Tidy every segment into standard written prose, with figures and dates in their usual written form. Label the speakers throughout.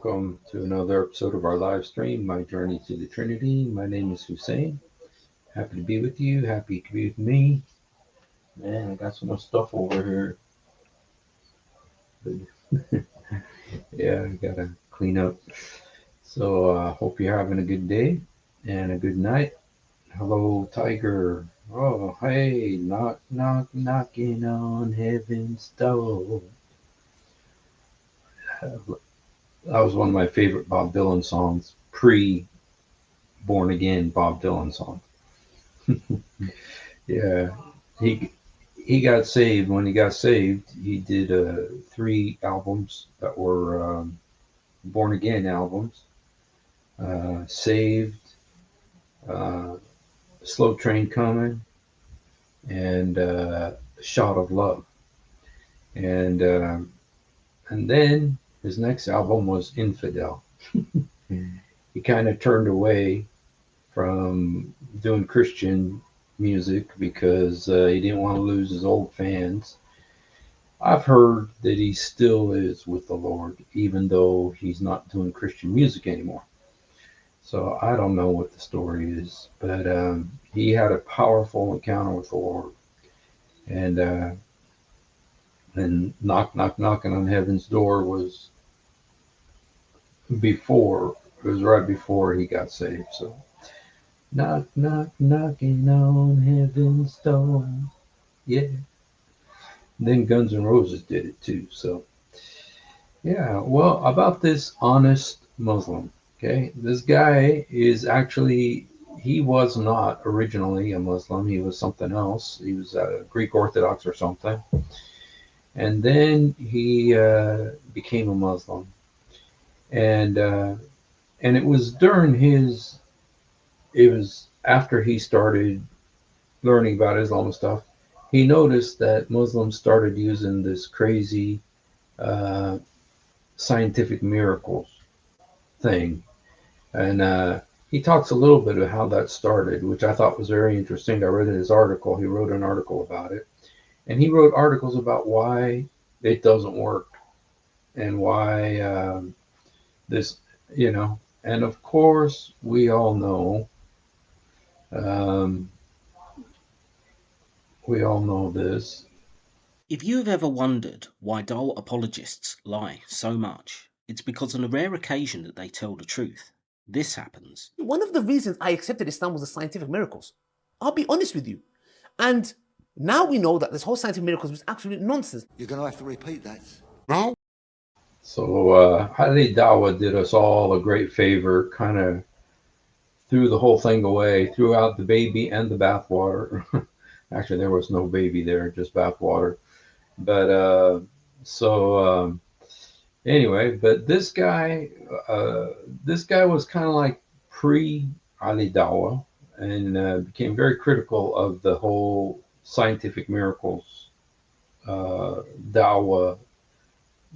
Speaker 1: welcome to another episode of our live stream, My Journey to the Trinity. My name is Hussein. Happy to be with you. Happy to be with me. Man, I got so much stuff over here. Yeah, I gotta clean up. So, hope you're having a good day and a good night. Hello, Tiger. Oh, hey, knock, knock, knocking on heaven's door. That was one of my favorite Bob Dylan songs, pre Born Again Bob Dylan song. Yeah, he he got saved. When he got saved, he did three albums that were Born Again albums. Saved, uh, Slow Train Coming, and Shot of Love. And uh, and then his next album was Infidel. He kind of turned away from doing Christian music because he didn't want to lose his old fans. I've heard that he still is with the Lord, even though he's not doing Christian music anymore. So I don't know what the story is, but he had a powerful encounter with the Lord, and knock, knock, knocking on heaven's door was before. It was right before he got saved. So knock, knock, knocking on heaven's door. Yeah. And then Guns N' Roses did it too. So yeah. Well, about this honest Muslim. Okay, this guy is actually, he was not originally a Muslim. He was something else. He was Greek Orthodox or something. And then he became a Muslim. And and it was during his, it was after he started learning about Islam and stuff, he noticed that Muslims started using this crazy uh, scientific miracles thing. And he talks a little bit of how that started, which I thought was very interesting. I read in his article, he wrote an article about it. And he wrote articles about why it doesn't work and why this, you know, and of course, um, we all know this.
Speaker 2: If you have ever wondered why Dole apologists lie so much, it's because on a rare occasion that they tell the truth, this happens.
Speaker 3: One of the reasons I accepted Islam was the scientific miracles. I'll be honest with you. And now we know that this whole scientific miracles was absolute nonsense.
Speaker 4: You're going to have to repeat that.
Speaker 3: Now?
Speaker 1: So Ali Dawa did us all a great favor, kind of threw the whole thing away, threw out the baby and the bathwater. Actually, there was no baby there, just bathwater. But so anyway, but this guy was kind of like pre Ali Dawa, and became very critical of the whole scientific miracles Dawa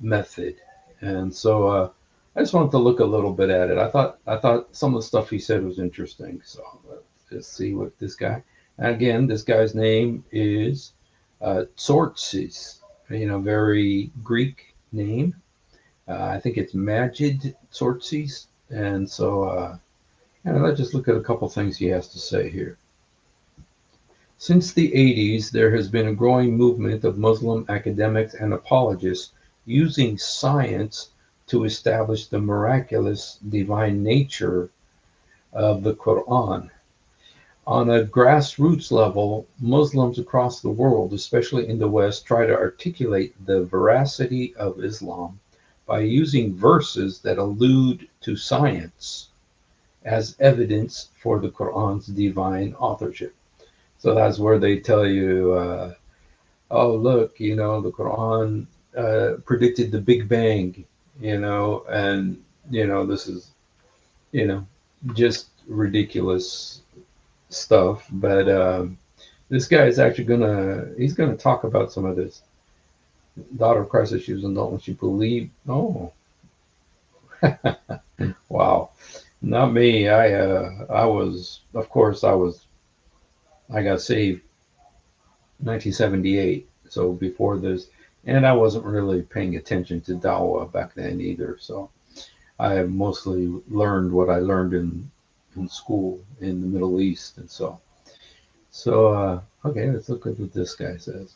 Speaker 1: method. And so I just wanted to look a little bit at it. I thought some of the stuff he said was interesting. So let's see what this guy. Again, this guy's name is Tsortsis. Very Greek name. I think it's Majid Tsortsis. And so, let's just look at a couple things he has to say here. Since the 80s, there has been a growing movement of Muslim academics and apologists using science to establish the miraculous divine nature of the Quran. On a grassroots level, Muslims across the world, especially in the West, try to articulate the veracity of Islam by using verses that allude to science as evidence for the Quran's divine authorship. So that's where they tell you, oh, look, the Quran predicted the Big Bang, and, this is, just ridiculous stuff. But this guy is actually he's gonna talk about some of this. Daughter of Christ issues and don't let you believe. Oh, wow. Not me. I was, of course, I got saved 1978, so before this, and I wasn't really paying attention to Dawa back then either. So I mostly learned what I learned in school in the Middle East, and okay, let's look at what this guy says.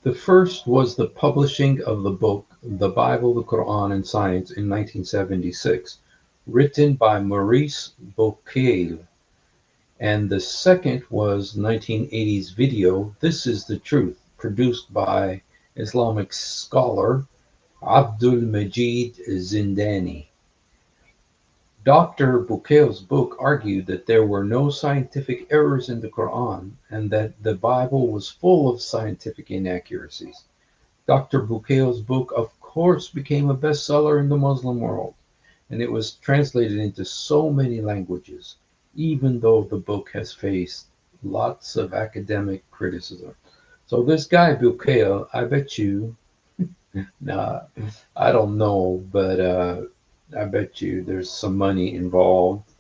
Speaker 1: The first was the publishing of the book The Bible, the Quran, and Science in 1976, written by Maurice Bucaille. And the second was 1980's video This is the Truth, produced by Islamic scholar Abdul Majid Zindani. Dr. Bucaille's book argued that there were no scientific errors in the Quran and that the Bible was full of scientific inaccuracies. Dr. Bucaille's book, of course, became a bestseller in the Muslim world, and it was translated into so many languages, even though the book has faced lots of academic criticism. So this guy, Bucaille, I bet you, nah, I don't know, but I bet you there's some money involved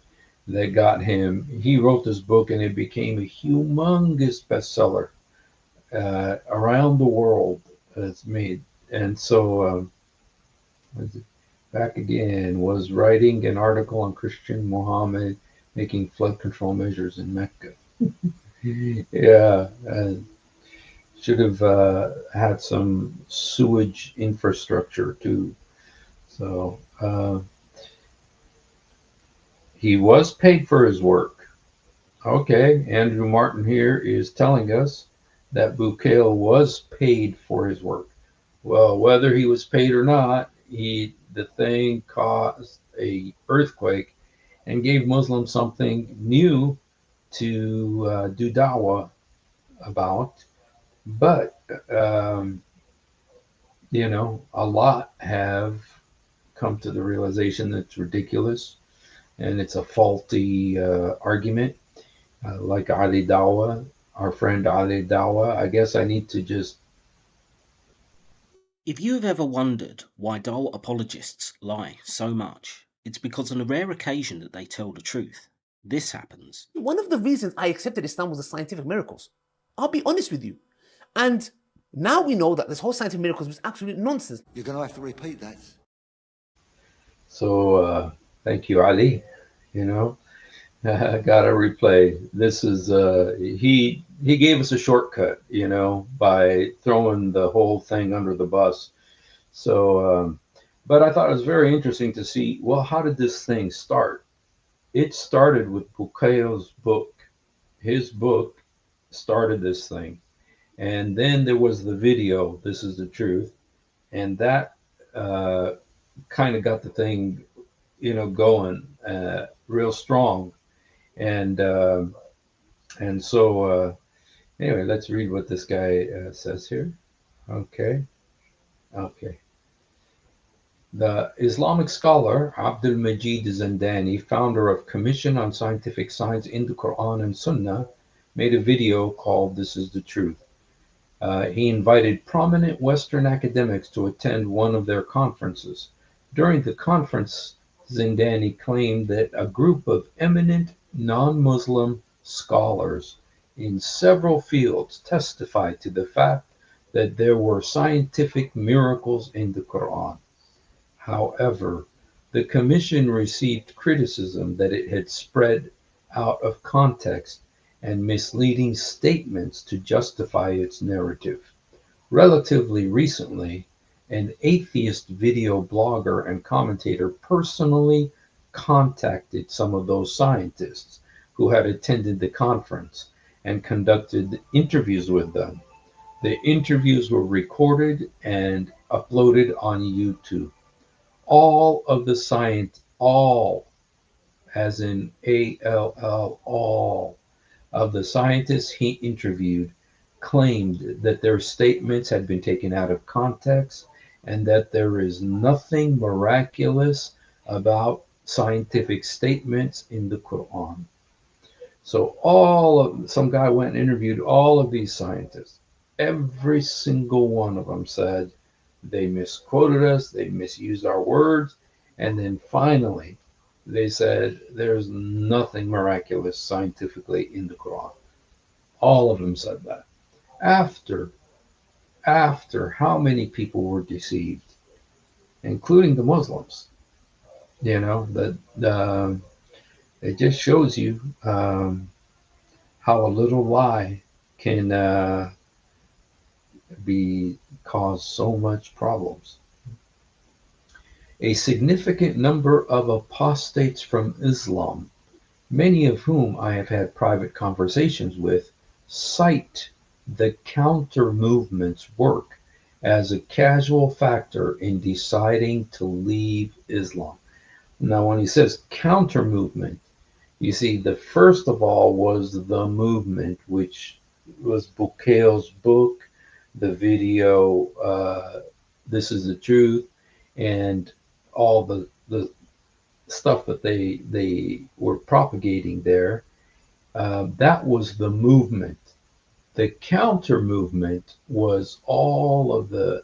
Speaker 1: that got him. He wrote this book and it became a humongous bestseller around the world. It's made. And so, back again, was writing an article on Christian Muhammad making flood control measures in Mecca. Yeah, should have had some sewage infrastructure too. So, he was paid for his work. Okay, Andrew Martin here is telling us that Bucaille was paid for his work. Well, whether he was paid or not, the thing caused a earthquake and gave Muslims something new to do dawah about. But a lot have come to the realization that it's ridiculous and it's a faulty argument. Like Ali Dawah, our friend Ali Dawah, I guess I need to just.
Speaker 2: If you have ever wondered why Dawah apologists lie so much, it's because on a rare occasion that they tell the truth, this happens.
Speaker 3: One of the reasons I accepted Islam was the scientific miracles. I'll be honest with you. And now we know that this whole scientific miracles was absolute nonsense.
Speaker 4: You're going to have to repeat that.
Speaker 1: So thank you, Ali. I gotta replay. This is he gave us a shortcut, by throwing the whole thing under the bus. So, but I thought it was very interesting to see. Well, how did this thing start? It started with Bucaille's book. His book started this thing, and then there was the video. This is the truth, and that kind of got the thing, going real strong. And so anyway, let's read what this guy says here. Okay. The Islamic scholar Abdul Majid Zindani, founder of Commission on Scientific Science in the Quran and Sunnah, made a video called This is the Truth. He invited prominent Western academics to attend one of their conferences. During the conference, Zindani claimed that a group of eminent non-Muslim scholars in several fields testified to the fact that there were scientific miracles in the Quran. However, the commission received criticism that it had spread out of context and misleading statements to justify its narrative. Relatively recently, an atheist video blogger and commentator personally contacted some of those scientists who had attended the conference and conducted interviews with them. The interviews were recorded and uploaded on YouTube. All of the science, all, as in ALL, all of the scientists he interviewed claimed that their statements had been taken out of context and that there is nothing miraculous about scientific statements in the Quran. So some guy went and interviewed all of these scientists. Every single one of them said they misquoted us, they misused our words, and then finally they said there's nothing miraculous scientifically in the Quran. All of them said that. After how many people were deceived? including the Muslims. You know, that it just shows you how a little lie can be cause so much problems. A significant number of apostates from Islam, many of whom I have had private conversations with, cite the counter movement's work as a casual factor in deciding to leave Islam. Now, when he says counter movement, you see, the first of all was the movement, which was Bukale's book, the video, This is the Truth, and all the stuff that they were propagating there. That was the movement. The counter movement was all of the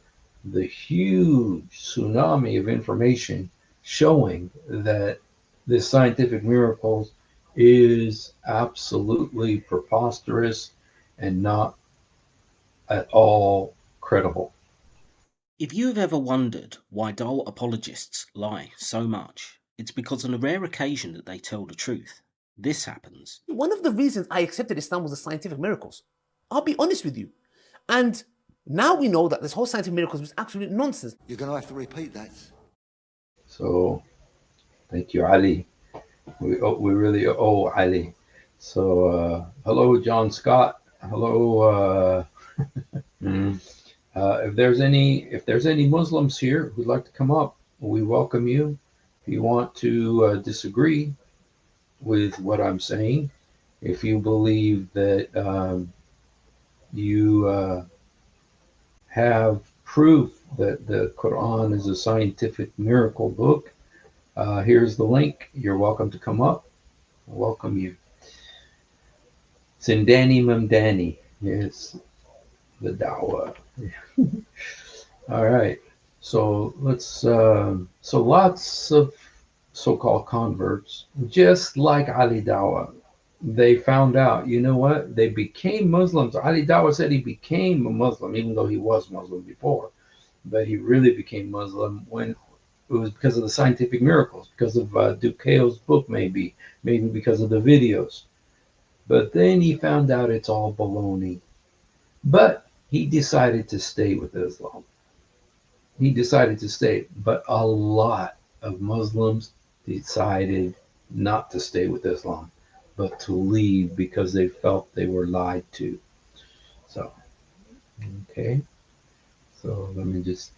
Speaker 1: huge tsunami of information showing that this scientific miracles is absolutely preposterous and not at all credible.
Speaker 2: If you have ever wondered why Dawah apologists lie so much, it's because on a rare occasion that they tell the truth. This happens.
Speaker 3: One of the reasons I accepted Islam was the scientific miracles. I'll be honest with you. And now we know that this whole scientific miracles was absolute nonsense.
Speaker 4: You're going to have to repeat that.
Speaker 1: So, thank you, Ali. We really owe Ali. So, hello, John Scott. Hello. If there's any Muslims here who'd like to come up, we welcome you. If you want to disagree with what I'm saying, if you believe that you have proof that the Quran is a scientific miracle book, here's the link. You're welcome to come up. I welcome you. Zindani Mamdani. Yes, the Dawah. All right. So let's. So lots of so-called converts, just like Ali Dawah, they found out. You know what? They became Muslims. Ali Dawah said he became a Muslim, even though he was Muslim before, but he really became Muslim when it was because of the scientific miracles, because of Ducale's book, maybe because of the videos. But then he found out it's all baloney. But he decided to stay with Islam. He decided to stay, but a lot of Muslims decided not to stay with Islam, but to leave because they felt they were lied to. So, okay. So let me just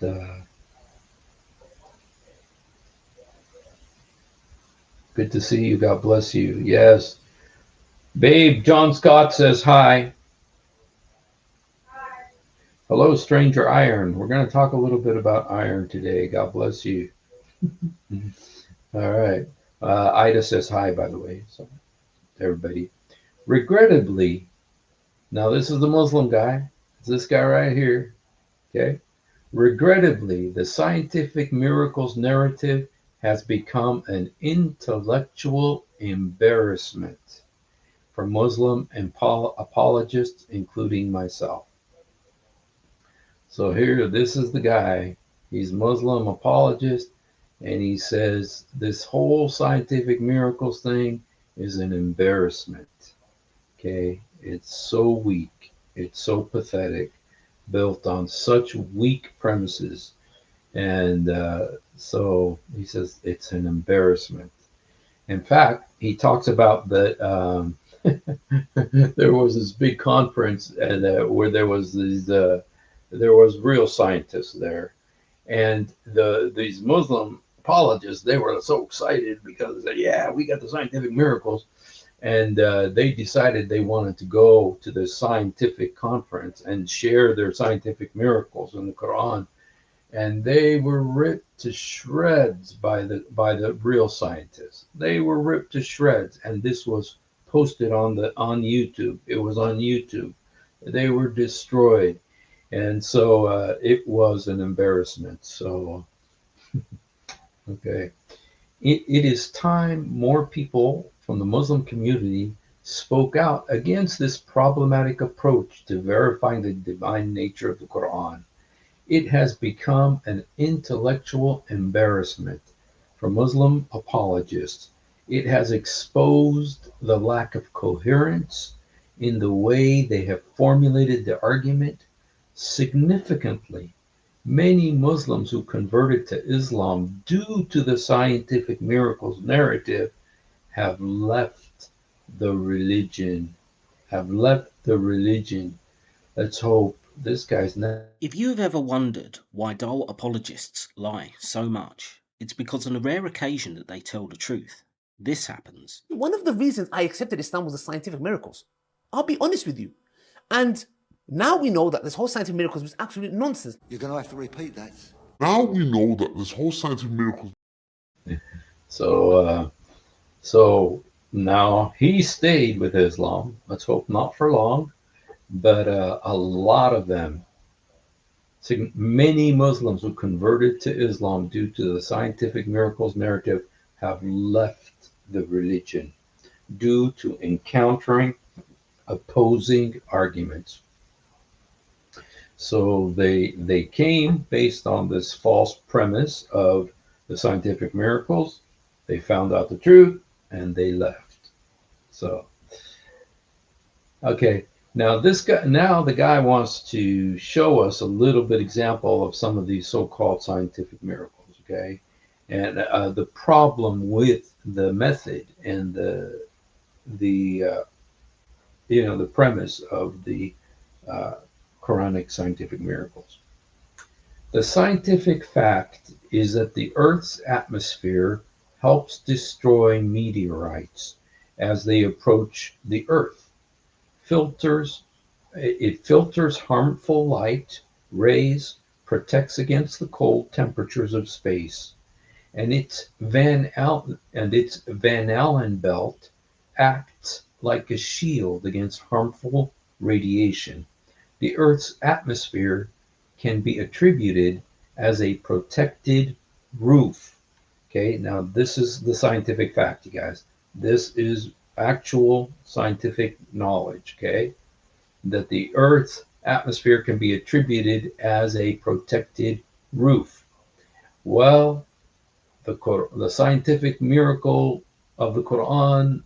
Speaker 1: good to see you. God bless you. Yes. Babe, John Scott says hi. Hello, Stranger Iron. We're going to talk a little bit about iron today. God bless you. All right. Ida says hi, by the way. So, everybody. Regrettably, now this is the Muslim guy. It's this guy right here. Okay. Regrettably, the scientific miracles narrative has become an intellectual embarrassment for Muslim apologists, including myself. So here, this is the guy. He's Muslim apologist, and he says this whole scientific miracles thing is an embarrassment. Okay, it's so weak, it's so pathetic, built on such weak premises, and so he says it's an embarrassment. In fact, he talks about that there was this big conference and where there was these. There was real scientists there, and these Muslim apologists, they were so excited because yeah, we got the scientific miracles, and they decided they wanted to go to this scientific conference and share their scientific miracles in the Quran, and they were ripped to shreds by the real scientists. They were ripped to shreds, and this was posted on YouTube. It was on YouTube. They were destroyed. And so it was an embarrassment. So, okay. It is time more people from the Muslim community spoke out against this problematic approach to verifying the divine nature of the Quran. It has become an intellectual embarrassment for Muslim apologists. It has exposed the lack of coherence in the way they have formulated the argument. Significantly, many Muslims who converted to Islam due to the scientific miracles narrative have left the religion. Have left the religion. Let's hope this guy's not.
Speaker 2: If you have ever wondered why dull apologists lie so much, it's because on a rare occasion that they tell the truth. This happens.
Speaker 3: One of the reasons I accepted Islam was the scientific miracles. I'll be honest with you. And now we know that this whole scientific miracles was absolute nonsense.
Speaker 4: You're going to have to repeat that.
Speaker 5: Now we know that this whole scientific miracle.
Speaker 1: So now he stayed with Islam. Let's hope not for long, but a lot of them, many Muslims who converted to Islam due to the scientific miracles narrative have left the religion due to encountering opposing arguments. So they came based on this false premise of the scientific miracles. They found out the truth and they left. So, okay. Now the guy wants to show us a little bit example of some of these so-called scientific miracles. Okay. And the problem with the method and the premise of the Quranic scientific miracles. The scientific fact is that the Earth's atmosphere helps destroy meteorites as they approach the Earth. It filters harmful light, rays, protects against the cold temperatures of space, and its Van Allen belt acts like a shield against harmful radiation. The Earth's atmosphere can be attributed as a protected roof. Okay, now this is the scientific fact, you guys. This is actual scientific knowledge, okay? That the Earth's atmosphere can be attributed as a protected roof. Well, the scientific miracle of the Quran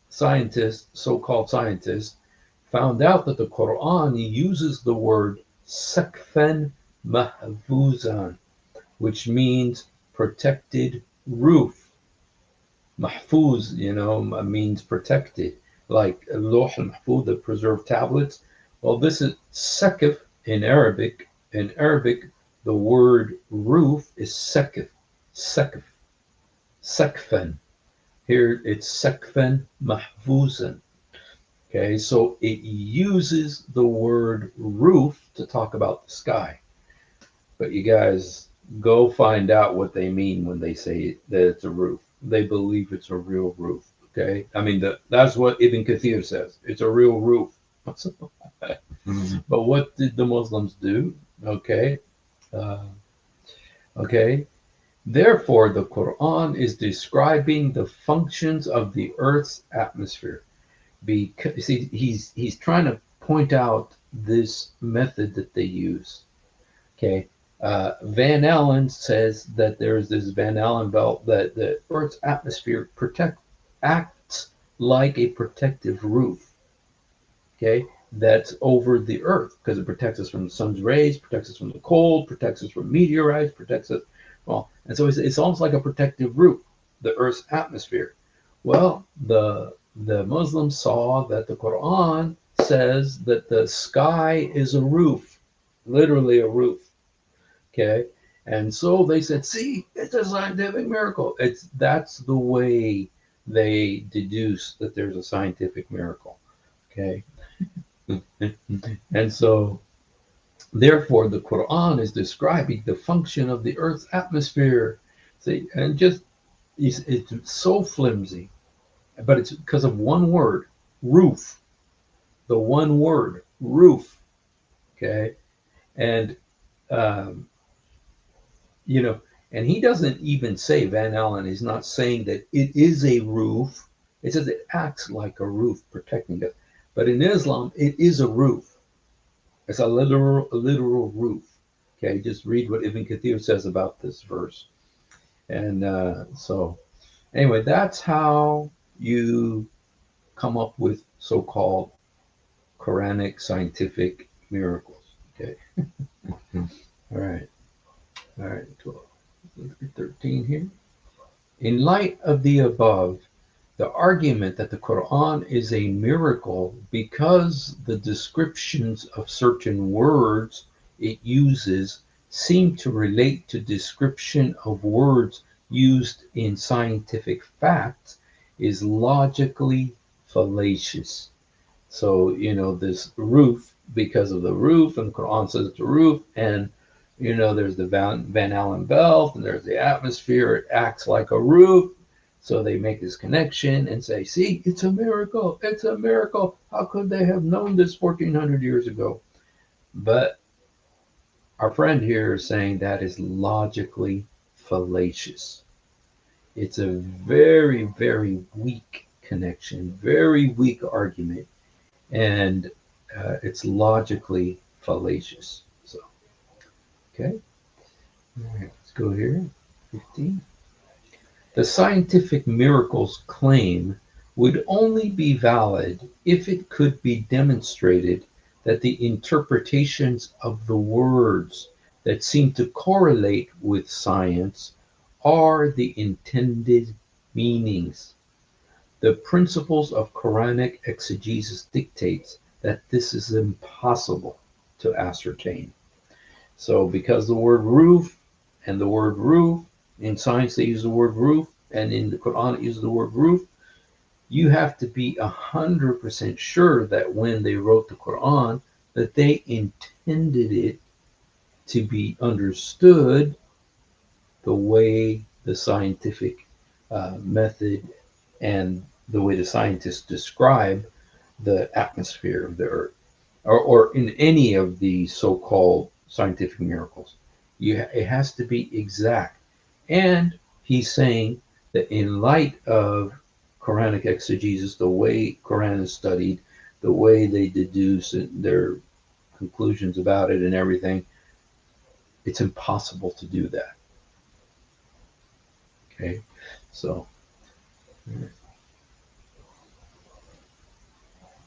Speaker 1: scientists, so-called scientists, found out that the Quran uses the word sakfan mahfuzan, which means protected roof. Mahfuz, means protected, like Lawh al-Mahfuz, the preserved tablets. Well, this is sakf in Arabic. In Arabic, the word roof is sakf, sakfan. Here it's sakfan mahfuzan. Okay, so it uses the word roof to talk about the sky. But you guys go find out what they mean when they say that it's a roof. They believe it's a real roof. Okay, I mean that's what Ibn Kathir says. It's a real roof. But what did the Muslims do? Okay, Therefore, the Quran is describing the functions of the Earth's atmosphere. Because see, he's trying to point out this method that they use. Okay. Van Allen says that there's this Van Allen belt that the Earth's atmosphere acts like a protective roof. Okay, that's over the Earth because it protects us from the sun's rays, protects us from the cold, protects us from meteorites, protects us. Well, and so it's almost like a protective roof, the Earth's atmosphere. Well, the Muslims saw that the Quran says that the sky is a roof, literally a roof. Okay, and so they said, "See, it's a scientific miracle." That's the way they deduce that there's a scientific miracle. Okay, and so therefore the Quran is describing the function of the Earth's atmosphere. See, and just it's so flimsy, but it's because of one word, roof. The one word, roof. Okay, and and he doesn't even say, Van Allen is not saying that it is a roof. It says it acts like a roof protecting us. But in Islam, it is a roof. It's a literal roof. Okay, just read what Ibn Kathir says about this verse. And so, anyway, that's how you come up with so-called Quranic scientific miracles. Okay. All right. All right. 12, 13 here. In light of the above, the argument that the Quran is a miracle because the descriptions of certain words it uses seem to relate to description of words used in scientific facts is logically fallacious. So, this roof, because of the roof, and the Quran says it's a roof, and there's the Van Allen belt, and there's the atmosphere, it acts like a roof. So they make this connection and say, see, it's a miracle. It's a miracle. How could they have known this 1400 years ago? But our friend here is saying that is logically fallacious. It's a very, very weak connection, very weak argument, and it's logically fallacious. So, okay. All right, let's go here. 15. The scientific miracles claim would only be valid if it could be demonstrated that the interpretations of the words that seem to correlate with science are the intended meanings. The principles of Quranic exegesis dictates that this is impossible to ascertain. So because the word roof and the word roof, in science they use the word roof, and in the Quran it uses the word roof, you have to be 100% sure that when they wrote the Quran, that they intended it to be understood the way the scientific method and the way the scientists describe the atmosphere of the earth, or in any of the so-called scientific miracles. It has to be exact. And he's saying that in light of Quranic exegesis, the way Quran is studied, the way they deduce their conclusions about it and everything, it's impossible to do that. Okay, so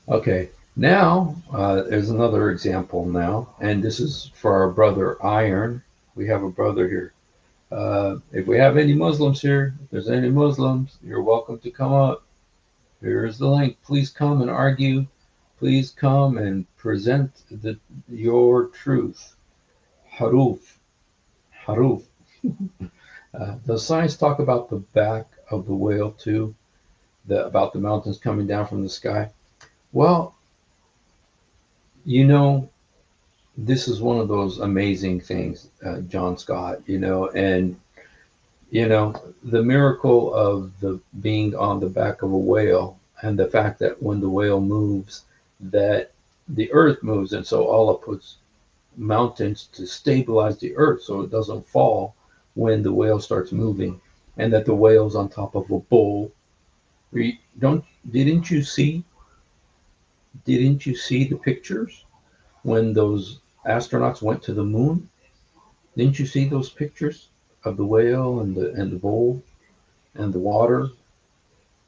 Speaker 1: okay, now there's another example now, and this is for our brother Iron. We have a brother here. If we have any Muslims here, if there's any Muslims, you're welcome to come up. Here's the link. Please come and argue. Please come and present your truth. Haruf. Haruf. Does science talk about the back of the whale too? About the mountains coming down from the sky? Well, this is one of those amazing things, John Scott, and the miracle of the being on the back of a whale, and the fact that when the whale moves, that the earth moves, and so Allah puts mountains to stabilize the earth so it doesn't fall when the whale starts moving, and that the whale's on top of a bowl. Didn't you see the pictures when those astronauts went to the moon? Didn't you see those pictures of the whale and the bowl and the water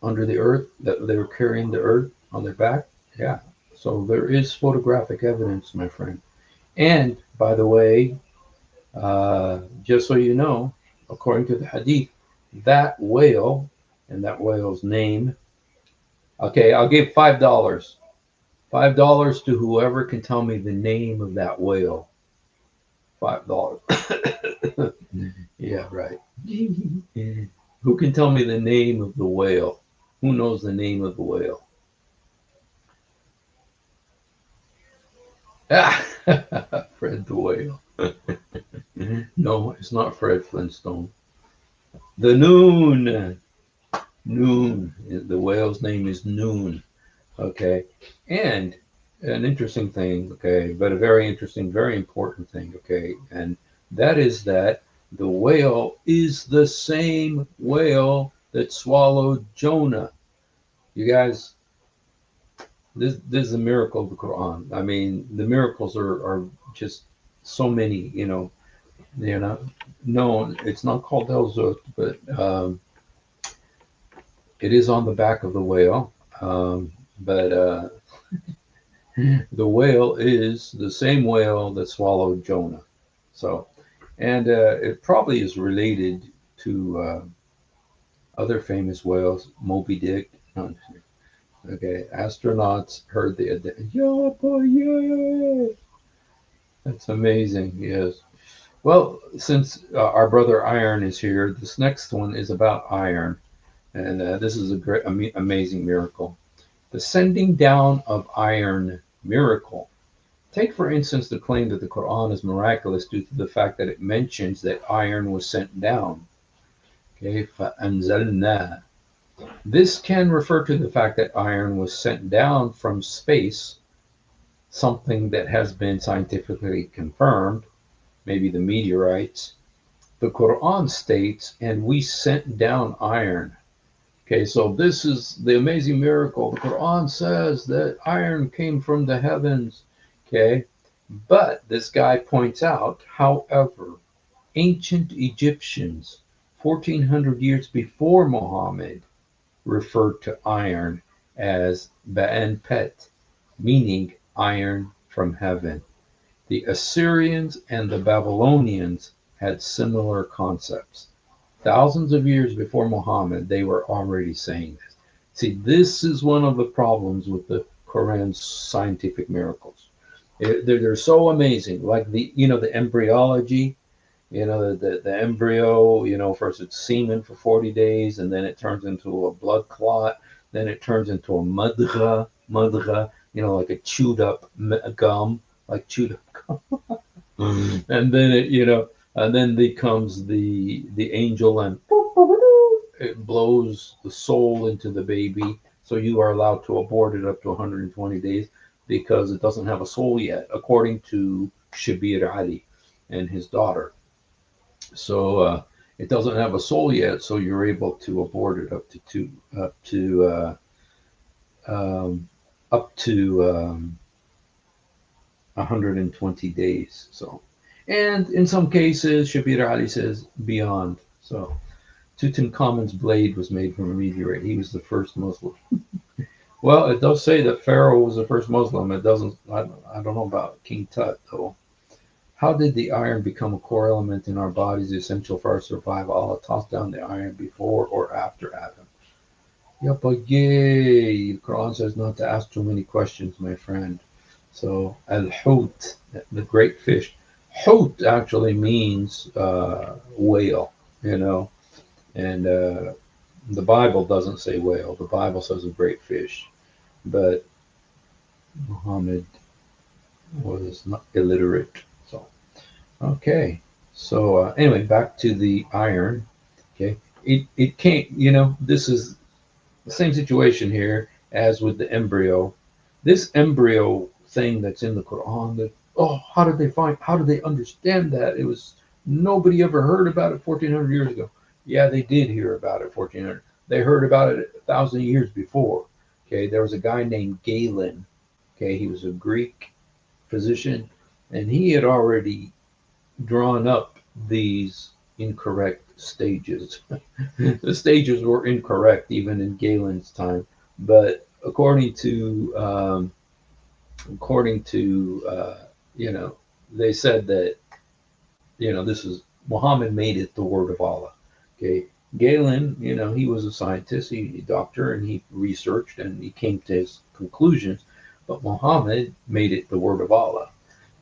Speaker 1: under the earth, that they were carrying the earth on their back? Yeah. So there is photographic evidence, my friend. And by the way, just so you know, according to the hadith, that whale and that whale's name. Okay, I'll give $5. $5 to whoever can tell me the name of that whale. $5. Yeah, right. Who can tell me the name of the whale? Who knows the name of the whale? Ah, Fred the whale. No, it's not Fred Flintstone. The Noon. Noon. The whale's name is Noon. Okay. And an interesting thing, okay, but a very interesting, very important thing, okay, and that is that the whale is the same whale that swallowed Jonah. You guys, this is a miracle of the Quran. I mean, the miracles are just so many, You know, no, it's not called El Zut, but it is on the back of the whale. But the whale is the same whale that swallowed Jonah. So, and it probably is related to other famous whales, Moby Dick. Okay, astronauts heard yeah, boy, yeah. That's amazing. Yes. Well, since our brother Iron is here, this next one is about iron, and this is a great, amazing miracle. The sending down of iron miracle. Take, for instance, the claim that the Quran is miraculous due to the fact that it mentions that iron was sent down. Okay, فَأَنزَلْنَا. This can refer to the fact that iron was sent down from space, something that has been scientifically confirmed, maybe the meteorites. The Quran states, and we sent down iron. Okay, so this is the amazing miracle. The Quran says that iron came from the heavens. Okay, but this guy points out, however, ancient Egyptians, 1400 years before Muhammad, referred to iron as Ba'an Pet, meaning iron from heaven. The Assyrians and the Babylonians had similar concepts. Thousands of years before Muhammad, they were already saying this. See, this is one of the problems with the Quran's scientific miracles. They're so amazing. Like the embryology, the embryo, first it's semen for 40 days, and then it turns into a blood clot. Then it turns into a mudgha, like a chewed up gum, like chewed up gum. And then and then becomes the angel, and it blows the soul into the baby. So you are allowed to abort it up to 120 days because it doesn't have a soul yet, according to Shabir Ali and his daughter. So it doesn't have a soul yet, so you're able to abort it up to 120 days. So, and in some cases, Shabir Ali says beyond. So, Tutankhamun's blade was made from a meteorite. He was the first Muslim. Well, it does say that Pharaoh was the first Muslim. It doesn't. I don't know about King Tut though. How did the iron become a core element in our bodies, essential for our survival? Allah tossed down the iron before or after Adam. Yeah, but yay! The Quran says not to ask too many questions, my friend. So, al-hut, the great fish. Hut actually means whale, and the Bible doesn't say whale. The Bible says a great fish, but Muhammad was not illiterate. So, okay. So anyway, back to the iron. Okay, it can't. This is the same situation here as with the embryo. This embryo thing that's in the Quran. How did they understand that? It was nobody ever heard about it 1400 years ago. Yeah, they did hear about it 1400. They heard about it 1,000 years before. Okay, there was a guy named Galen. Okay, he was a Greek physician, and he had already drawn up these incorrect stages. The stages were incorrect even in Galen's time, but according to they said that this is Muhammad made it the word of Allah. Okay, Galen, he was a scientist, a doctor, and he researched and he came to his conclusions. But Muhammad made it the word of Allah,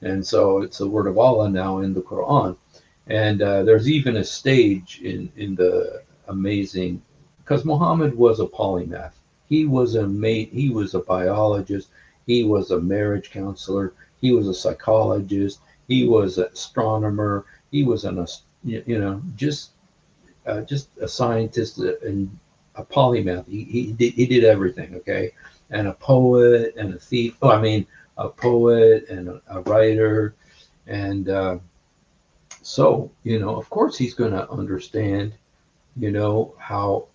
Speaker 1: and so it's the word of Allah now in the Quran. And there's even a stage in the amazing, because Muhammad was a polymath. He was a biologist. He was a marriage counselor. He was a psychologist. He was an astronomer. He was just a scientist and a polymath. He did everything. Okay, and a poet and a thief. Oh, I mean, a poet and a writer, and so of course he's going to understand how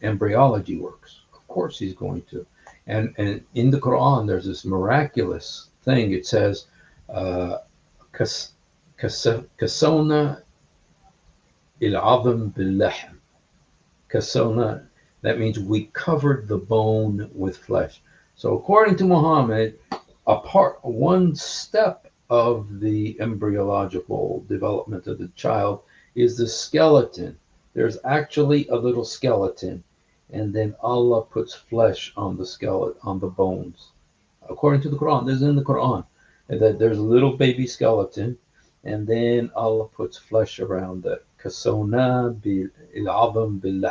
Speaker 1: embryology works. Of course he's going to. And in the Quran, there's this miraculous thing. It says, كسونا العظم باللحم. Kasona, that means we covered the bone with flesh. So according to Muhammad, one step of the embryological development of the child is the skeleton. There's actually a little skeleton, and then Allah puts flesh on the skeleton, on the bones. According to the Quran, this is in the Quran, that there's a little baby skeleton, and then Allah puts flesh around it. Kasona bil adam bil.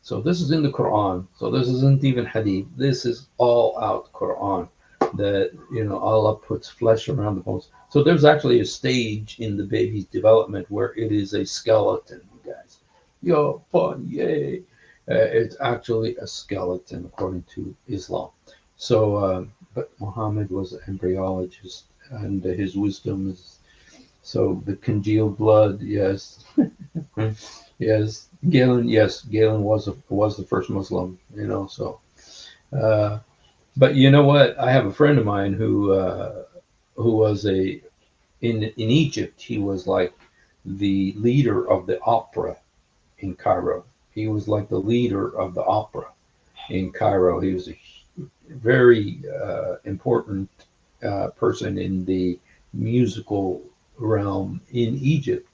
Speaker 1: So this is in the Quran. So this isn't even hadith. This is all out Quran. That Allah puts flesh around the bones. So there's actually a stage in the baby's development where it is a skeleton, guys. Yo, fun, yay! It's actually a skeleton according to Islam. So, but Muhammad was an embryologist, and his wisdom is so the congealed blood. Yes, yes, Galen was the first Muslim. So. But you know what? I have a friend of mine who was in Egypt. He was like the leader of the opera in Cairo. He was like the leader of the opera in Cairo. He was a very important person in the musical realm in Egypt,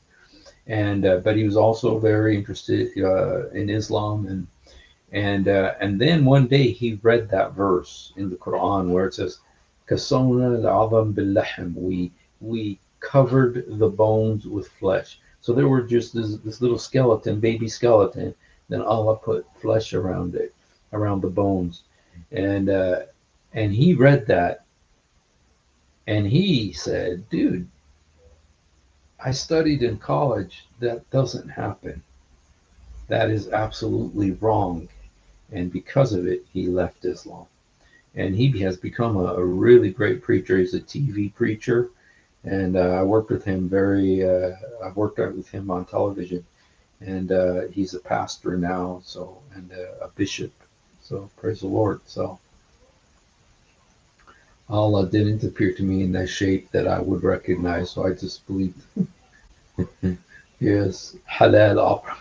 Speaker 1: and but he was also very interested in Islam and then one day he read that verse in the Quran where it says, "Kasawna al-'adham bil-lahm." We covered the bones with flesh. So there were just this little skeleton, baby skeleton. Then Allah put flesh around it, around the bones, and he read that, and he said, "Dude, I studied in college. That doesn't happen. That is absolutely wrong." And because of it, he left Islam. And he has become a really great preacher. He's a TV preacher. And I worked with him I've worked out with him on television. And he's a pastor now, and a bishop. So praise the Lord. So Allah didn't appear to me in that shape that I would recognize. So I just believed. Yes, halal opera.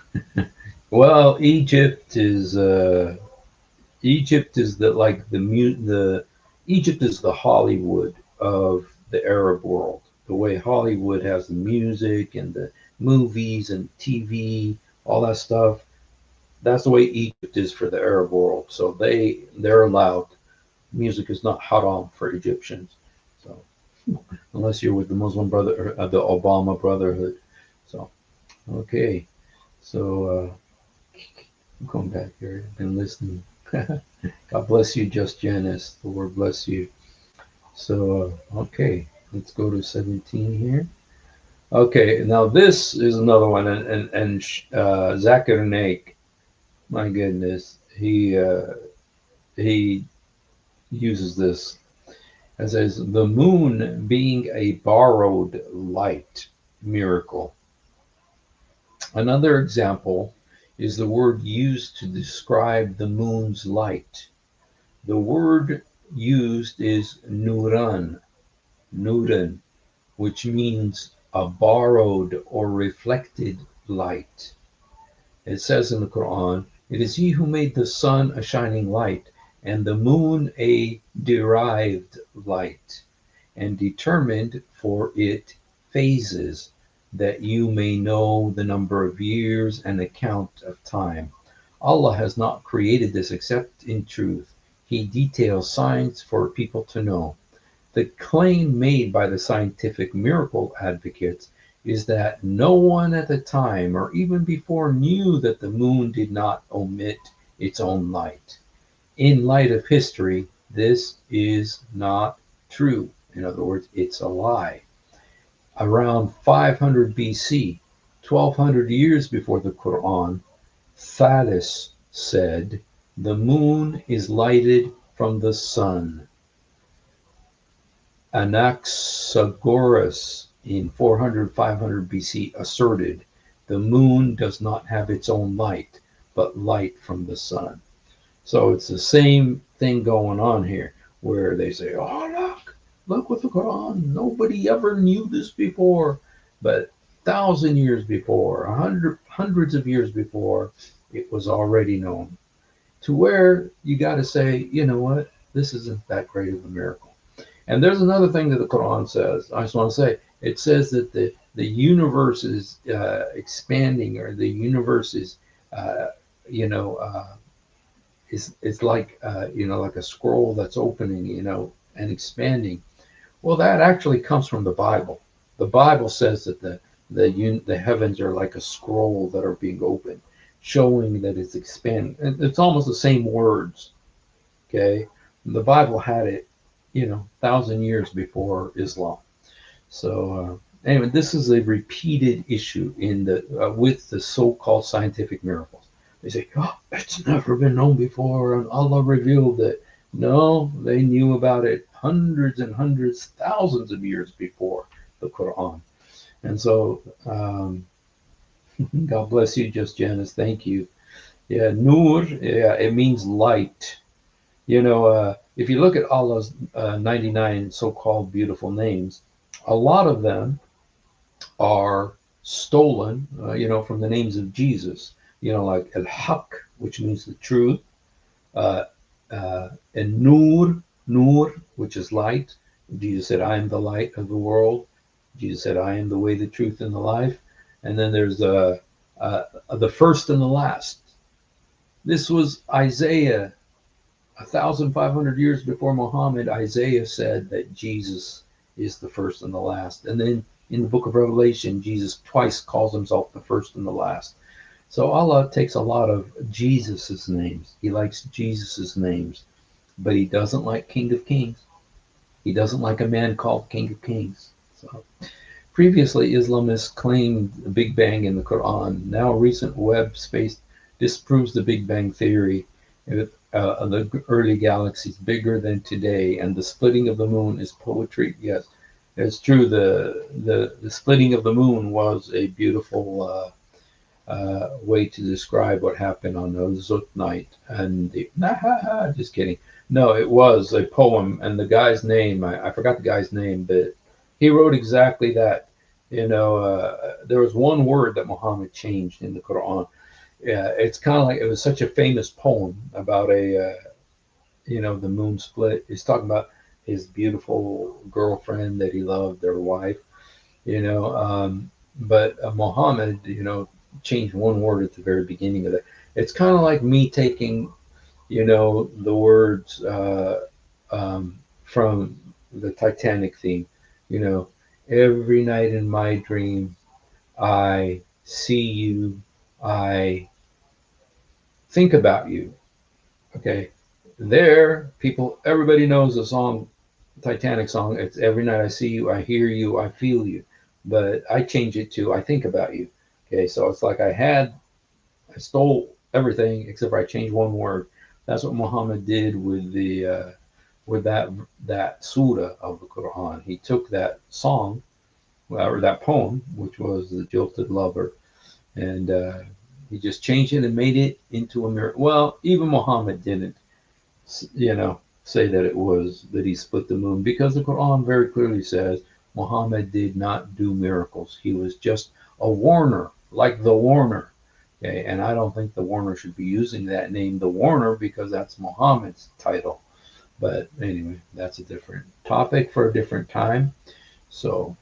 Speaker 1: Well, Egypt is the Egypt is the Hollywood of the Arab world. The way Hollywood has the music and the movies and TV, all that stuff. That's the way Egypt is for the Arab world. So they're allowed. Music is not haram for Egyptians. So unless you're with the Muslim brother, the Obama Brotherhood. So okay, so. I'm going back here. I've been listening. God bless you, Just Janice. The Lord bless you. So, okay, let's go to 17 here. Okay, now this is another one, and Zakir Naik, my goodness, he uses this. It says, the moon being a borrowed light miracle. Another example is the word used to describe the moon's light. The word used is nuran, which means a borrowed or reflected light. It says in the Quran, "It is He who made the sun a shining light, and the moon a derived light, and determined for it phases, that you may know the number of years and the count of time. Allah has not created this except in truth. He details signs for people to know." The claim made by the scientific miracle advocates is that no one at the time or even before knew that the moon did not emit its own light. In light of history, this is not true. In other words, it's a lie. Around 500 BC, 1200 years before the Quran, Thales said, "The moon is lighted from the sun." Anaxagoras in 400-500 BC asserted, "The moon does not have its own light, but light from the sun." So it's the same thing going on here, where they say, "Oh, look with the Quran. Nobody ever knew this before." But 1,000 years before, hundreds of years before, it was already known. To where you got to say, you know what, this isn't that great of a miracle. And there's another thing that the Quran says. I just want to say, it says that the universe is expanding, or the universe is, uh, you know, is like, like a scroll that's opening, and expanding. Well, that actually comes from the Bible. The Bible says that the heavens are like a scroll that are being opened, showing that it's expanding. It's almost the same words. Okay, the Bible had it, 1,000 years before Islam. So anyway, this is a repeated issue in the with the so-called scientific miracles. They say, "Oh, it's never been known before, and Allah revealed it." No, they knew about it hundreds and hundreds, thousands of years before the Quran. And so, God bless you, Just Janice. Thank you. Yeah, Nur. Yeah, it means light. If you look at Allah's 99 so-called beautiful names, a lot of them are stolen, from the names of Jesus. Like Al-Haq, which means the truth, uh, and Nur, which is light. Jesus said, "I am the light of the world." Jesus said, "I am the way, the truth, and the life." And then there's the first and the last. This was Isaiah. 1,500 years before Muhammad, Isaiah said that Jesus is the first and the last. And then in the book of Revelation, Jesus twice calls himself the first and the last. So Allah takes a lot of Jesus's names. He likes Jesus's names, but he doesn't like King of Kings. He doesn't like a man called King of Kings. So previously, Islamists claimed the Big Bang in the Quran. Now, recent web space disproves the Big Bang theory. The early galaxies bigger than today, and the splitting of the moon is poetry. Yes, it's true. The splitting of the moon was a beautiful way to describe what happened on the Zut night. And just kidding. No, it was a poem, and the guy's name, I forgot the guy's name, but he wrote exactly that. There was one word that Muhammad changed in the Quran. Yeah, it's kind of like, it was such a famous poem about the moon split. He's talking about his beautiful girlfriend that he loved, their wife, but Muhammad, changed one word at the very beginning of that. It's kind of like me taking, the words from the Titanic theme, every night in my dream, I see you, I think about you. Okay, everybody knows the song, Titanic song. It's every night I see you, I hear you, I feel you. But I change it to I think about you. Okay, so it's like I stole everything except for I changed one word. That's what Muhammad did with that surah of the Quran. He took that song, or that poem, which was the jilted lover, and he just changed it and made it into a miracle. Well, even Muhammad didn't, say that it was that he split the moon, because the Quran very clearly says Muhammad did not do miracles. He was just a warner, like the Warner. Okay, and I don't think the Warner should be using that name, the Warner, because that's Muhammad's title. But anyway, that's a different topic for a different time. So,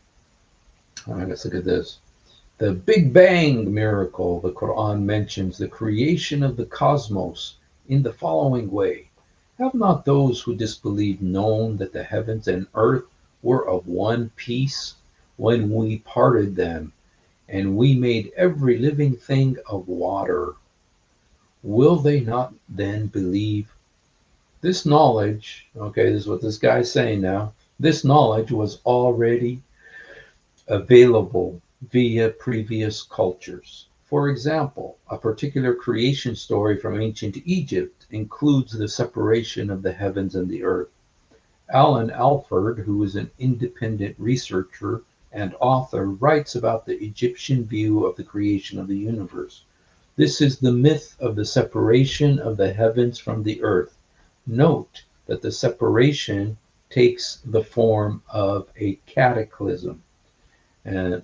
Speaker 1: all right, let's look at this. The Big Bang miracle. The Quran mentions the creation of the cosmos in the following way. Have not those who disbelieve known that the heavens and earth were of one piece when we parted them, and we made every living thing of water? Will they not then believe? This knowledge, okay, this is what this guy's saying now, this knowledge was already available via previous cultures. For example, a particular creation story from ancient Egypt includes the separation of the heavens and the earth. Alan Alford, who is an independent researcher and author, writes about the Egyptian view of the creation of the universe. This is the myth of the separation of the heavens from the earth. Note that the separation takes the form of a cataclysm. And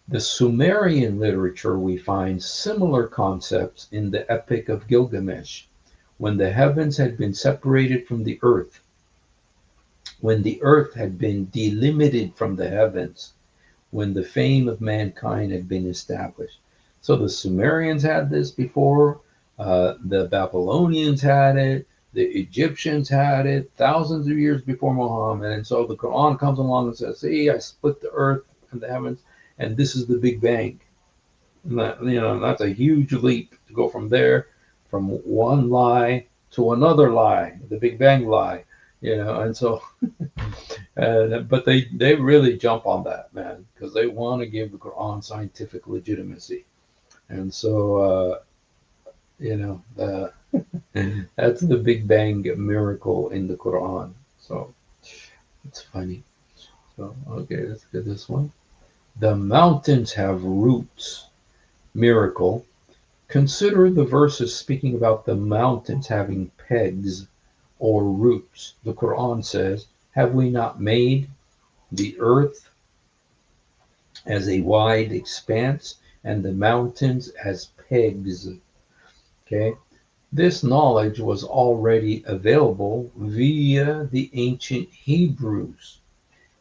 Speaker 1: The Sumerian literature, we find similar concepts in the Epic of Gilgamesh, when the heavens had been separated from the earth, when the earth had been delimited from the heavens, when the fame of mankind had been established. So the Sumerians had this before, the Babylonians had it, the Egyptians had it thousands of years before Muhammad. And so the Quran comes along and says, see, I split the earth and the heavens, and this is the Big Bang. And that, that's a huge leap to go from there, from one lie to another lie, the Big Bang lie, and so but they really jump on that, man, because they want to give the Quran scientific legitimacy. And so that's the Big Bang miracle in the Quran. So it's funny. So okay, let's get this one. The mountains have roots. Miracle. Consider the verses speaking about the mountains having pegs or roots. The Quran says, have we not made the earth as a wide expanse and the mountains as pegs? Okay. This knowledge was already available via the ancient Hebrews,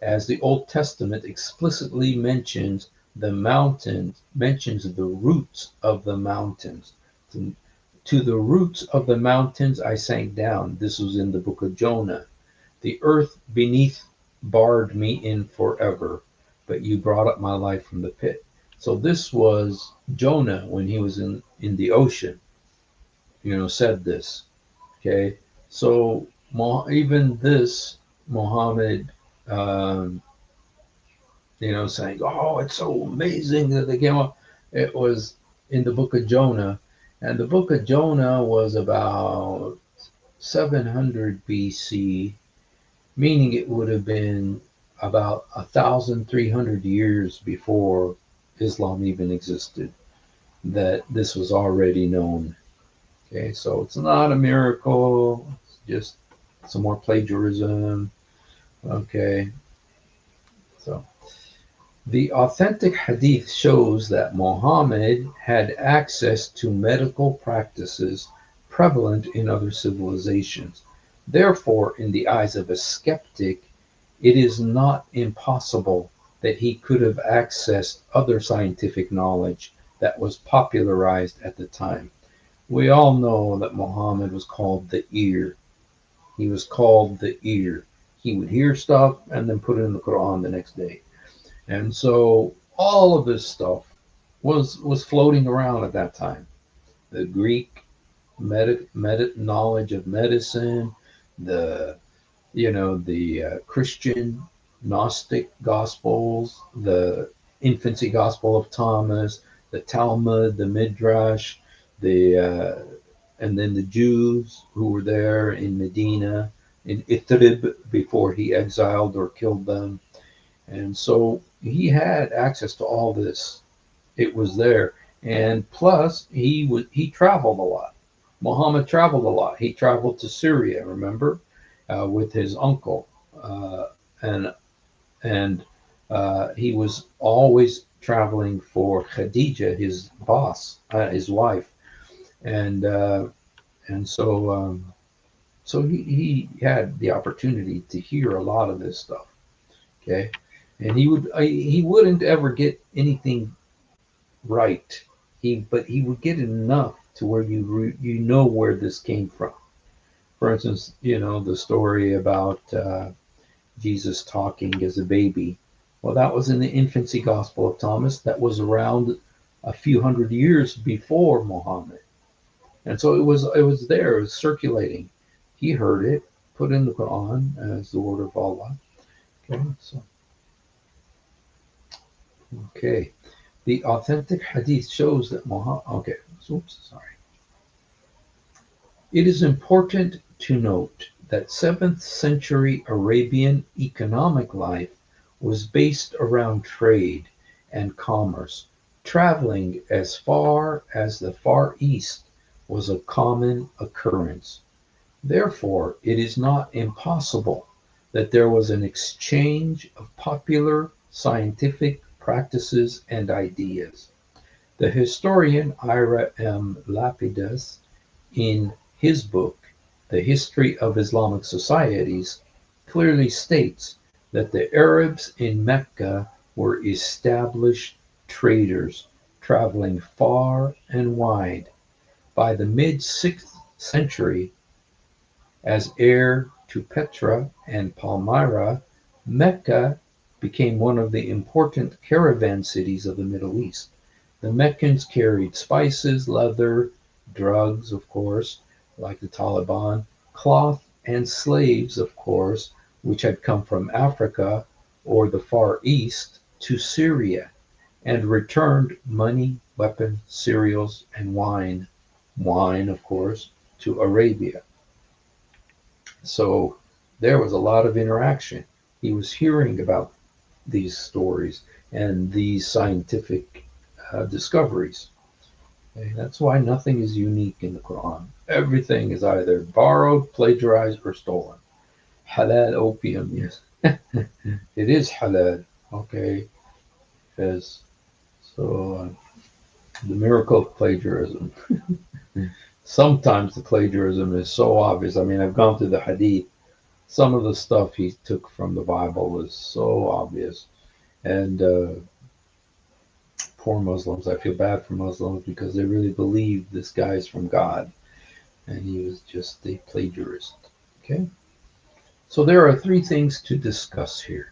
Speaker 1: as the Old Testament explicitly mentions the mountains, mentions the roots of the mountains. To the roots of the mountains I sank down. This was in the book of Jonah. The earth beneath barred me in forever, but you brought up my life from the pit. So this was Jonah when he was in the ocean, said this. Okay. So even this, Muhammad, saying, oh, it's so amazing that they came up. It was in the book of Jonah. And the book of Jonah was about 700 BC, meaning it would have been about 1,300 years before Islam even existed, that this was already known. Okay, so it's not a miracle, it's just some more plagiarism. Okay, so the authentic hadith shows that Muhammad had access to medical practices prevalent in other civilizations. Therefore, in the eyes of a skeptic, it is not impossible that he could have accessed other scientific knowledge that was popularized at the time. We all know that Muhammad was called the ear. He was called the ear. He would hear stuff and then put it in the Quran the next day. And so all of this stuff was floating around at that time. The Greek knowledge of medicine, the Christian Gnostic Gospels, the infancy Gospel of Thomas, the Talmud, the Midrash, and then the Jews who were there in Medina, in Ithrib, before he exiled or killed them. And so he had access to all this. It was there. And plus, he traveled a lot. Muhammad traveled a lot. He traveled to Syria, remember, with his uncle. And he was always traveling for Khadija, his boss, his wife. And so he had the opportunity to hear a lot of this stuff. Okay. And he wouldn't ever get anything right. But he would get enough to where you know where this came from. For instance, the story about Jesus talking as a baby. Well, that was in the infancy Gospel of Thomas. That was around a few hundred years before Muhammad, and so it was there. It was circulating. He heard it, put in the Quran as the word of Allah. Okay, so. Okay, the authentic hadith shows that Muhammad. Okay, sorry. It is important to note that 7th century Arabian economic life was based around trade and commerce. Traveling as far as the Far East was a common occurrence. Therefore, it is not impossible that there was an exchange of popular scientific practices, and ideas. The historian Ira M. Lapidus, in his book, The History of Islamic Societies, clearly states that the Arabs in Mecca were established traders traveling far and wide. By the mid-6th century, as heir to Petra and Palmyra, Mecca became one of the important caravan cities of the Middle East. The Meccans carried spices, leather, drugs, of course, like the Taliban, cloth, and slaves, of course, which had come from Africa or the Far East to Syria, and returned money, weapons, cereals, and wine, of course, to Arabia. So there was a lot of interaction. He was hearing about these stories and these scientific discoveries. Okay, that's why nothing is unique in the Quran. Everything is either borrowed, plagiarized, or stolen. Halal opium, yes. It is halal, okay? Because, so the miracle of plagiarism. Sometimes the plagiarism is so obvious. I mean, I've gone through the hadith. Some of the stuff he took from the Bible was so obvious. And poor Muslims, I feel bad for Muslims because they really believe this guy's from God. And he was just a plagiarist. Okay? So there are three things to discuss here.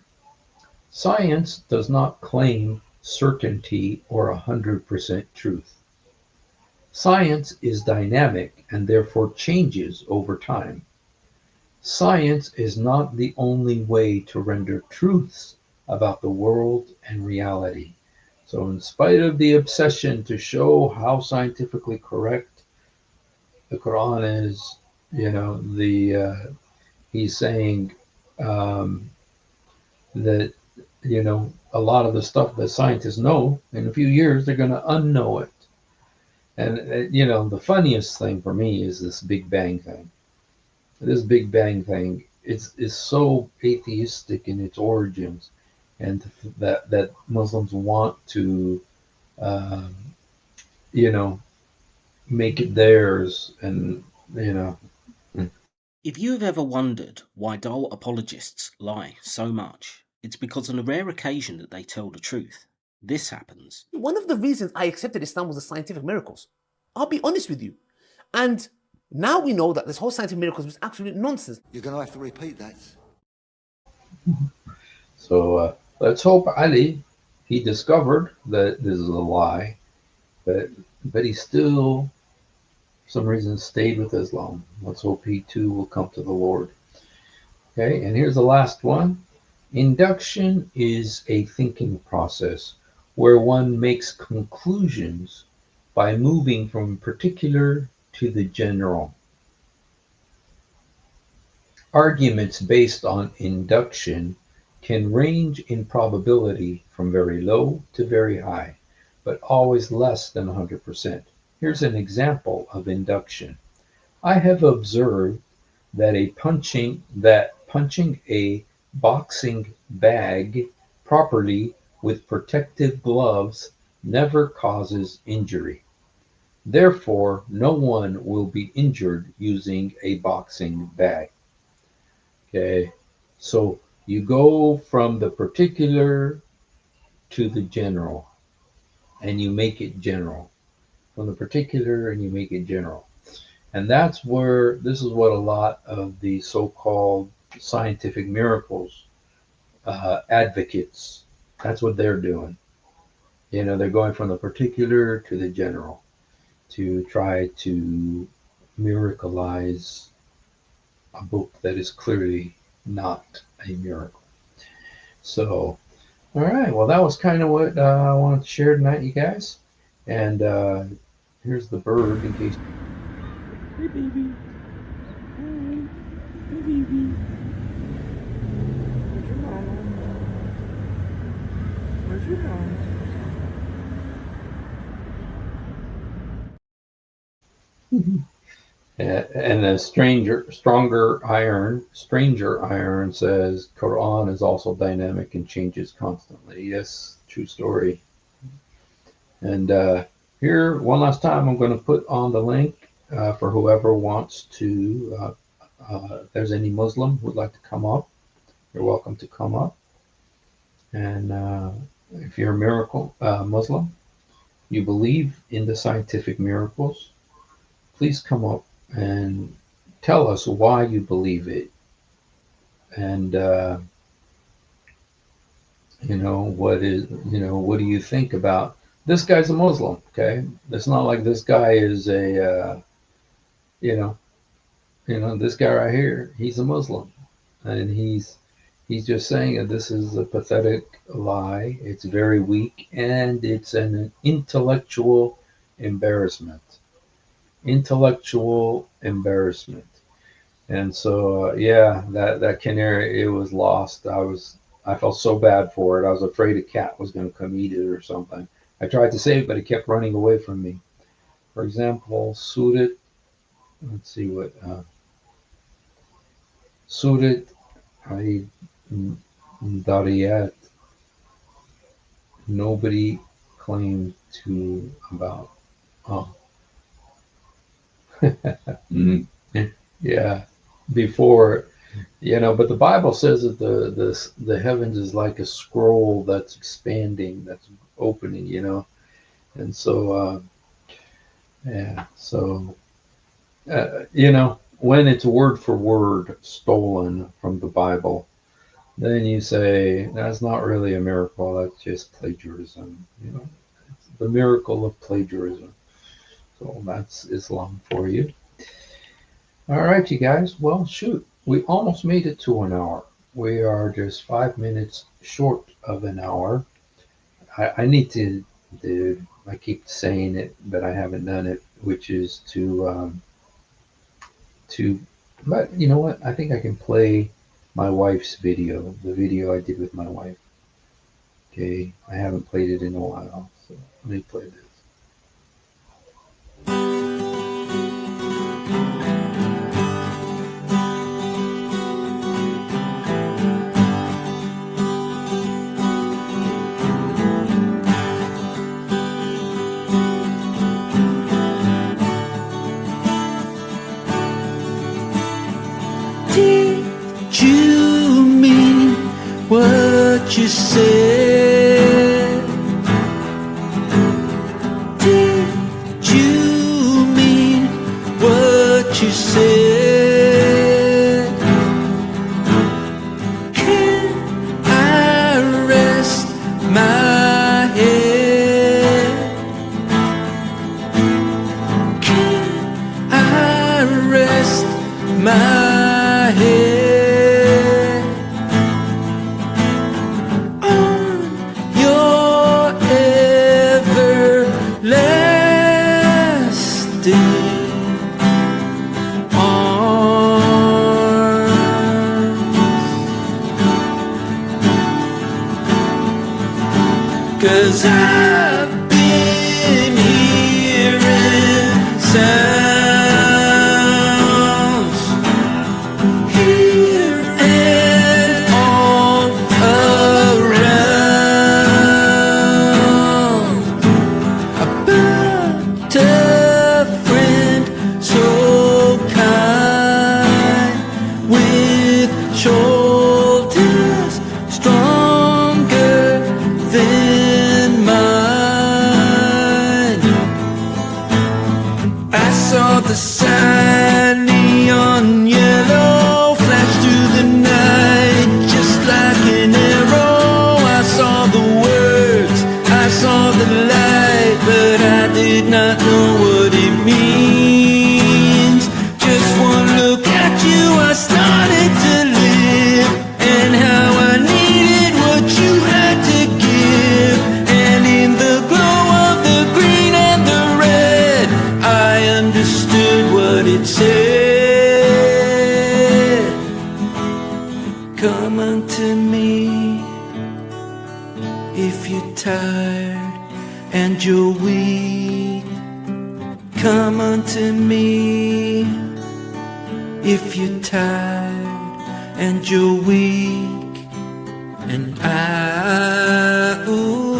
Speaker 1: Science does not claim certainty or 100% truth. Science is dynamic and therefore changes over time. Science is not the only way to render truths about the world and reality. So in spite of the obsession to show how scientifically correct the Quran is, he's saying that, a lot of the stuff that scientists know, in a few years, they're going to unknow it. And, the funniest thing for me is this Big Bang thing. This Big Bang thing is so atheistic in its origins, and that Muslims want to, make it theirs, and,
Speaker 2: If you have ever wondered why Dole apologists lie so much, it's because on a rare occasion that they tell the truth. This happens.
Speaker 3: One of the reasons I accepted Islam was the scientific miracles. I'll be honest with you. And now we know that this whole scientific miracles was absolute nonsense.
Speaker 4: You're going to have to repeat that.
Speaker 1: So let's hope Ali, he discovered that this is a lie, but he still, for some reason, stayed with Islam. Let's hope he too will come to the Lord. Okay, and here's the last one. Induction is a thinking process where one makes conclusions by moving from particular to the general. Arguments based on induction can range in probability from very low to very high, but always less than 100%. Here's an example of induction. I have observed that punching a boxing bag properly with protective gloves never causes injury. Therefore, no one will be injured using a boxing bag. Okay, so you go from the particular to the general, and you make it general. From the particular, and you make it general. And this is what a lot of the so-called scientific miracles advocates, that's what they're doing. They're going from the particular to the general to try to miracleize a book that is clearly not a miracle. So, all right, well, that was kind of what I wanted to share tonight, you guys. And here's the bird in case.
Speaker 6: Hey, baby. Hi. Hey, baby. Where's your mama? Where's your mama?
Speaker 1: And a stranger iron says Quran is also dynamic and changes constantly. Yes, true story. And here, one last time, I'm going to put on the link for whoever wants to. If there's any Muslim who would like to come up, you're welcome to come up. And if you're a miracle Muslim, you believe in the scientific miracles, please come up and tell us why you believe it. And what do you think about this guy's a Muslim? Okay, it's not like this guy is a this guy right here, he's a Muslim, and he's just saying that this is a pathetic lie. It's very weak, and it's an intellectual embarrassment. Intellectual embarrassment. And so, that canary, it was lost. I felt so bad for it. I was afraid a cat was going to come eat it or something. I tried to save it, but it kept running away from me. For example, Surat, let's see what, Surat Dariyat, nobody claimed to about, yeah, before, but the Bible says that the heavens is like a scroll that's expanding, that's opening, and so when it's word for word stolen from the Bible, then you say that's not really a miracle, that's just plagiarism, it's the miracle of plagiarism. So that's Islam for you. All right, you guys. Well, shoot, we almost made it to an hour. We are just 5 minutes short of an hour. I need to do, I keep saying it, but I haven't done it, which is but you know what? I think I can play my wife's video, the video I did with my wife. Okay, I haven't played it in a while, so let me play this.
Speaker 4: Did you mean what you said? Did you mean what you said? Can I rest my head? Can I rest my head on your everlasting arms? 'Cause I've been hearing sounds here and all around about a friend so kind, with shoulders stronger than mine. I saw the sign, neon yellow, flash through the night just like an arrow. I saw the words, I saw the light, but I did not know what it means. Just one look at you, I started to live, and how I needed what you had to give. And in the glow of the green and the red, I understood what it said. Come unto me if you're tired and you're weak. Come unto me if you're tired and you're weak. And I, ooh,